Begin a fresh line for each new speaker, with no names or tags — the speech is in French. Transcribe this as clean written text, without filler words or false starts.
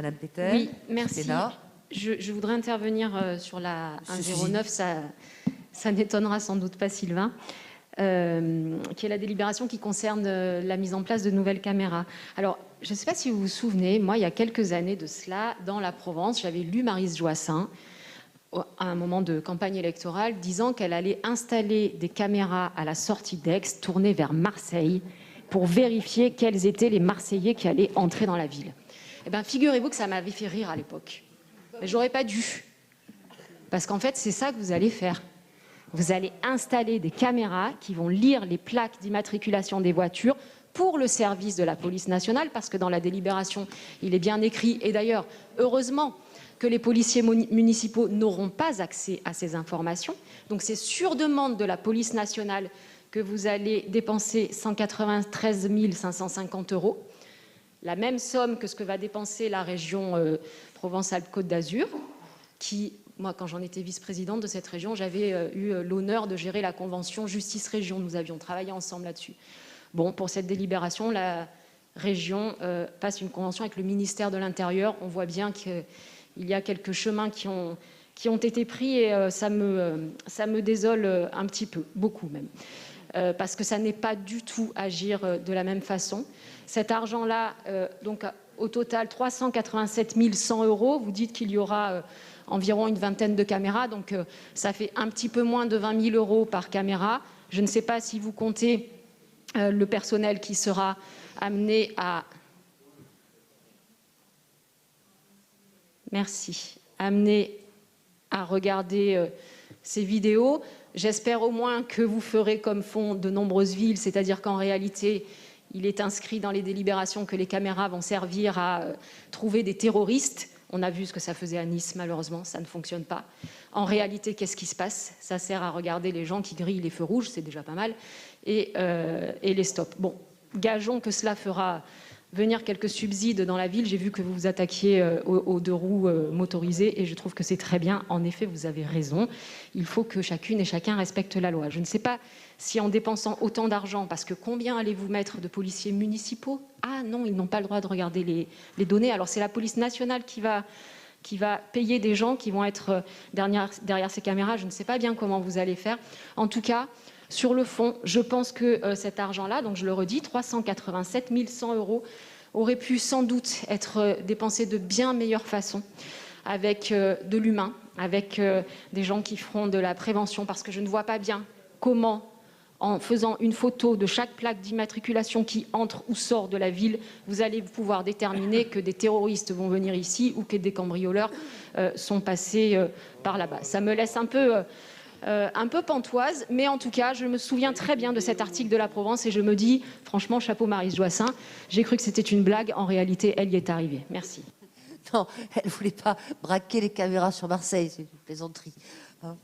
Madame Peter.
Oui, merci.
Sénat.
Je voudrais intervenir sur la 109, ça n'étonnera sans doute pas Sylvain, qui est la délibération qui concerne la mise en place de nouvelles caméras. Alors, je ne sais pas si vous vous souvenez, moi, il y a quelques années de cela, dans la Provence, j'avais lu Maryse Joissains, à un moment de campagne électorale, disant qu'elle allait installer des caméras à la sortie d'Aix, tournées vers Marseille, pour vérifier quels étaient les Marseillais qui allaient entrer dans la ville. Eh bien, figurez-vous que ça m'avait fait rire à l'époque. Mais j'aurais pas dû. Parce qu'en fait, c'est ça que vous allez faire. Vous allez installer des caméras qui vont lire les plaques d'immatriculation des voitures pour le service de la police nationale, parce que dans la délibération, il est bien écrit, et d'ailleurs, heureusement, que les policiers municipaux n'auront pas accès à ces informations. Donc c'est sur demande de la police nationale que vous allez dépenser 193 550 €, la même somme que ce que va dépenser la région Provence-Alpes-Côte d'Azur, qui, moi, quand j'en étais vice-présidente de cette région, j'avais eu l'honneur de gérer la convention Justice-Région. Nous avions travaillé ensemble là-dessus. Bon, pour cette délibération, la région passe une convention avec le ministère de l'Intérieur. On voit bien qu'il y a quelques chemins qui ont été pris et ça me désole un petit peu, beaucoup même. Parce que ça n'est pas du tout agir de la même façon. Cet argent-là, donc au total 387 100 €, vous dites qu'il y aura environ une vingtaine de caméras, donc ça fait un petit peu moins de 20 000 € par caméra. Je ne sais pas si vous comptez le personnel qui sera amené à... Merci. Amené à regarder ces vidéos. J'espère au moins que vous ferez comme font de nombreuses villes, c'est-à-dire qu'en réalité, il est inscrit dans les délibérations que les caméras vont servir à trouver des terroristes. On a vu ce que ça faisait à Nice, malheureusement, ça ne fonctionne pas. En réalité, qu'est-ce qui se passe? Ça sert à regarder les gens qui grillent les feux rouges, c'est déjà pas mal, et les stops. Bon, gageons que cela fera venir quelques subsides dans la ville. J'ai vu que vous vous attaquiez aux deux roues motorisées et je trouve que c'est très bien. En effet, vous avez raison. Il faut que chacune et chacun respecte la loi. Je ne sais pas si en dépensant autant d'argent, parce que combien allez-vous mettre de policiers municipaux? Ah non, ils n'ont pas le droit de regarder les données. Alors c'est la police nationale qui va payer des gens qui vont être derrière ces caméras. Je ne sais pas bien comment vous allez faire. En tout cas, sur le fond, je pense que cet argent-là, donc je le redis, 387 100 €, aurait pu sans doute être dépensé de bien meilleure façon, avec de l'humain, avec des gens qui feront de la prévention, parce que je ne vois pas bien comment, en faisant une photo de chaque plaque d'immatriculation qui entre ou sort de la ville, vous allez pouvoir déterminer que des terroristes vont venir ici ou que des cambrioleurs sont passés par là-bas. Ça me laisse un peu pantoise, mais en tout cas, je me souviens très bien de cet article de la Provence et je me dis, franchement, chapeau Maryse Joissains, j'ai cru que c'était une blague, en réalité, elle y est arrivée. Merci.
Non, elle ne voulait pas braquer les caméras sur Marseille, c'est une plaisanterie. Hein.